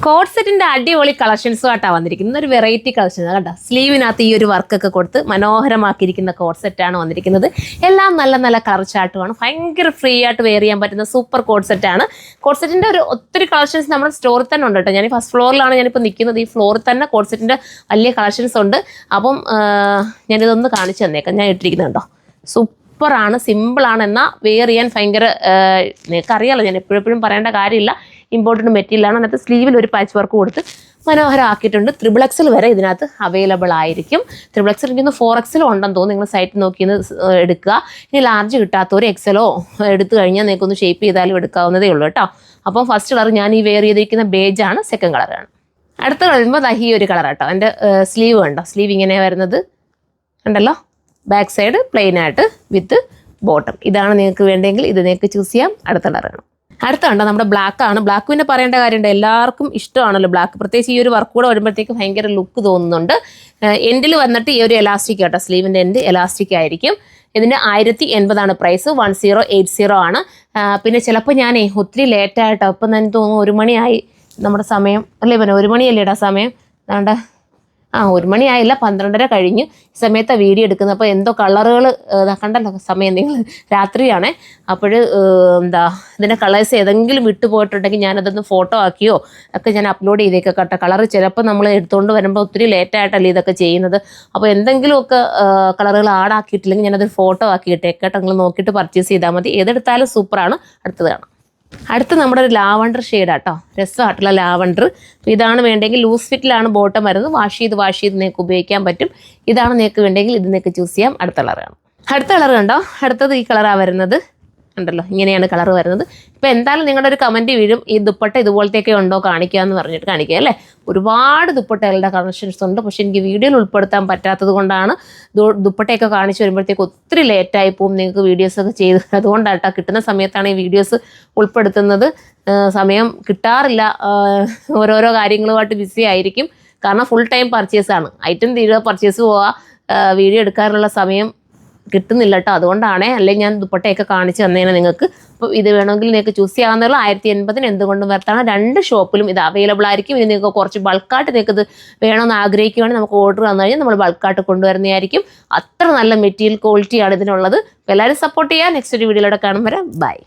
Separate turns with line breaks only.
Code സെറ്റിന്റെ അടിപൊളി കളക്ഷൻസുമായിട്ടാണ് വന്നിരിക്കുന്നത്. ഒരു വെറൈറ്റി കളക്ഷൻ കണ്ട, സ്ലീവിനകത്ത് ഈ ഒരു വർക്കൊക്കെ കൊടുത്ത് മനോഹരമാക്കിയിരിക്കുന്ന കോഡ് സെറ്റാണ് വന്നിരിക്കുന്നത്. എല്ലാം നല്ല നല്ല കളർ ചാർട്ടുമാണ്. ഭയങ്കര ഫ്രീ ആയിട്ട് വെയർ ചെയ്യാൻ പറ്റുന്ന സൂപ്പർ കോഡ് സെറ്റാണ്. കോഡ് സെറ്റിന്റെ ഒരു ഒത്തിരി കളക്ഷൻസ് നമ്മുടെ സ്റ്റോറിൽ തന്നെ ഉണ്ട് കേട്ടോ. ഞാൻ ഫസ്റ്റ് ഫ്ലോറിലാണ് ഞാനിപ്പോൾ നിൽക്കുന്നത്. ഈ ഫ്ലോറിൽ തന്നെ കോഡ് സെറ്റിന്റെ വലിയ കളക്ഷൻസ് ഉണ്ട്. അപ്പം ഞാനിതൊന്ന് കാണിച്ചു തന്നേക്കാം. ഞാൻ ഇട്ടിരിക്കുന്നുണ്ടോ, സൂപ്പറാണ്, സിമ്പിളാണ്, എന്നാൽ വെയർ ചെയ്യാൻ ഭയങ്കര നിങ്ങൾക്കറിയാമല്ലോ, ഞാൻ എപ്പോഴും പറയേണ്ട കാര്യമില്ല. ഇമ്പോർട്ടൻറ്റ് മെറ്റീരിയലാണ്. അതിനകത്ത് സ്ലീവിൽ ഒരു പാച്ച് വർക്ക് കൊടുത്ത് മനോഹരമാക്കിയിട്ടുണ്ട്. XXL വരെ ഇതിനകത്ത് അവൈലബിൾ ആയിരിക്കും. XXL എനിക്കൊന്ന് 4XL ഉണ്ടെന്ന് തോന്നുന്നു. നിങ്ങൾ സൈറ്റിൽ നോക്കിയെന്ന് എടുക്കുക. ഇനി ലാർജ് കിട്ടാത്തവർ XLോ എടുത്തു കഴിഞ്ഞാൽ നിങ്ങൾക്കൊന്ന് ഷേപ്പ് ചെയ്താലും എടുക്കാവുന്നതേ ഉള്ളൂ കേട്ടോ. അപ്പം ഫസ്റ്റ് കളർ ഞാൻ ഈ വെയർ ചെയ്തിരിക്കുന്ന ബേജാണ്. സെക്കൻഡ് കളറാണ്. അടുത്ത കളറുമ്പോൾ ഈ ഒരു കളർ കേട്ടോ. എൻ്റെ സ്ലീവ് കണ്ടോ, സ്ലീവ് ഇങ്ങനെ വരുന്നത് ഉണ്ടല്ലോ. ബാക്ക് സൈഡ് പ്ലെയിൻ ആയിട്ട് വിത്ത് ബോട്ടം. ഇതാണ് നിങ്ങൾക്ക് വേണ്ടെങ്കിൽ ഇത് നിങ്ങൾക്ക് ചൂസ് ചെയ്യാം. അടുത്ത കളറാണ്. അടുത്ത കണ്ടോ, നമ്മുടെ ബ്ലാക്ക് ആണ്. ബ്ലാക്ക് പിന്നെ പറയേണ്ട കാര്യമുണ്ട്, എല്ലാവർക്കും ഇഷ്ടമാണല്ലോ ബ്ലാക്ക്. പ്രത്യേകിച്ച് ഈ ഒരു വർക്ക് കൂടെ വരുമ്പോഴത്തേക്ക് ഭയങ്കര ലുക്ക് തോന്നുന്നുണ്ട്. എൻഡിൽ വന്നിട്ട് ഈ ഒരു എലാസ്റ്റിക് കേട്ടോ, സ്ലീവിൻ്റെ എൻഡ് എലാസ്റ്റിക് ആയിരിക്കും. ഇതിൻ്റെ 1080 പ്രൈസ്, 1080 ആണ്. പിന്നെ ചിലപ്പോൾ ഞാനേ ഒത്തിരി ലേറ്റായിട്ടോ, ഇപ്പം തന്നെ തോന്നുന്നു 1 മണിയായി നമ്മുടെ സമയം അല്ലേ. പിന്നെ 1 മണിയല്ലേടാ സമയം. അതുകൊണ്ട് 1 മണിയായില്ല, 12:30 കഴിഞ്ഞ് ഈ സമയത്ത് വീഡിയോ എടുക്കുന്നത്. അപ്പോൾ എന്തോ കളറുകൾ കണ്ടല്ലോ, സമയം നിങ്ങൾ രാത്രിയാണേ. അപ്പോൾ ഇതിൻ്റെ കളേഴ്സ് ഏതെങ്കിലും വിട്ടുപോയിട്ടുണ്ടെങ്കിൽ ഞാനതൊന്ന് ഫോട്ടോ ആക്കിയോ ഒക്കെ ഞാൻ അപ്ലോഡ് ചെയ്തേക്കാം കേട്ടോ. കളർ ചിലപ്പോൾ നമ്മൾ എടുത്തുകൊണ്ട് വരുമ്പോൾ ഒത്തിരി ലേറ്റായിട്ടല്ലേ ഇതൊക്കെ ചെയ്യുന്നത്. അപ്പോൾ എന്തെങ്കിലുമൊക്കെ കളറുകൾ ആഡാക്കിയിട്ടില്ലെങ്കിൽ ഞാനതൊരു ഫോട്ടോ ആക്കിയിട്ടേക്കാം കേട്ടോ. നിങ്ങൾ നോക്കിയിട്ട് പർച്ചേസ് ചെയ്താൽ മതി. ഏതെടുത്താലും സൂപ്പറാണ്. അടുത്തത് കാണാം. അടുത്ത് നമ്മുടെ ഒരു ലാവണ്ടർ ഷെയ്ഡാട്ടോ, രസമായിട്ടുള്ള ലാവണ്ടർ. ഇതാണ് വേണ്ടെങ്കിൽ ലൂസ് ഫിറ്റിലാണ് ബോട്ടം വരുന്നത്. വാഷ് ചെയ്ത് നിങ്ങൾക്ക് ഉപയോഗിക്കാൻ പറ്റും. ഇതാണ് നിങ്ങൾക്ക് വേണ്ടെങ്കിൽ ഇത് നിങ്ങൾക്ക് ചൂസ് ചെയ്യാം. അടുത്ത കളറാണ്. അടുത്ത കളർ കണ്ടോ, അടുത്തത് ഈ കളറാണ് വരുന്നത്. ഉണ്ടല്ലോ, ഇങ്ങനെയാണ് കളർ വരുന്നത്. ഇപ്പോൾ എന്തായാലും നിങ്ങളുടെ ഒരു കമൻറ്റ് വീഴും, ഈ ദുപ്പട്ട ഇതുപോലത്തെയൊക്കെ ഉണ്ടോ കാണിക്കുക എന്ന് പറഞ്ഞിട്ട് കാണിക്കുക അല്ലേ. ഒരുപാട് ദുപ്പട്ടകളുടെ കളക്ഷൻസ് ഉണ്ട്. പക്ഷേ എനിക്ക് വീഡിയോയിൽ ഉൾപ്പെടുത്താൻ പറ്റാത്തത് കൊണ്ടാണ് ദുപ്പട്ടയൊക്കെ കാണിച്ച് വരുമ്പോഴത്തേക്ക് ഒത്തിരി ലേറ്റായി പോകും നിങ്ങൾക്ക് വീഡിയോസൊക്കെ ചെയ്ത്. അതുകൊണ്ടാട്ടോ, കിട്ടുന്ന സമയത്താണ് ഈ വീഡിയോസ് ഉൾപ്പെടുത്തുന്നത്. സമയം കിട്ടാറില്ല, ഓരോരോ കാര്യങ്ങളുമായിട്ട് ബിസി ആയിരിക്കും. കാരണം ഫുൾ ടൈം പർച്ചേസാണ്. ഐറ്റം തീരുക, പർച്ചേസ് പോവുക, വീഡിയോ എടുക്കാനുള്ള സമയം കിട്ടുന്നില്ല കേട്ടോ. അതുകൊണ്ടാണേ, അല്ലെങ്കിൽ ഞാൻ ദുപ്പട്ടയൊക്കെ കാണിച്ച് തന്നേനെ നിങ്ങൾക്ക്. അപ്പോൾ ഇത് വേണമെങ്കിൽ നിങ്ങൾക്ക് ചൂസ് ചെയ്യാവുന്നതുള്ളൂ. 1080 എന്തുകൊണ്ടും വർത്താണ്. 2 ഷോപ്പിലും ഇത് അവൈലബിൾ ആയിരിക്കും. ഇത് നിങ്ങൾക്ക് കുറച്ച് ബൾക്കായിട്ട് നിങ്ങൾക്ക് ഇത് വേണമെന്ന് ആഗ്രഹിക്കുകയാണെങ്കിൽ നമുക്ക് ഓർഡർ തന്നു കഴിഞ്ഞാൽ നമ്മൾ ബൾക്കായിട്ട് കൊണ്ടുവരുന്നതായിരിക്കും. അത്ര നല്ല മെറ്റീരിയൽ ക്വാളിറ്റിയാണ് ഇതിനുള്ളത്. അപ്പോൾ എല്ലാവരും സപ്പോർട്ട് ചെയ്യുക. നെക്സ്റ്റ് ഒരു വീഡിയോയിലൂടെ കാണും വരെ ബൈ.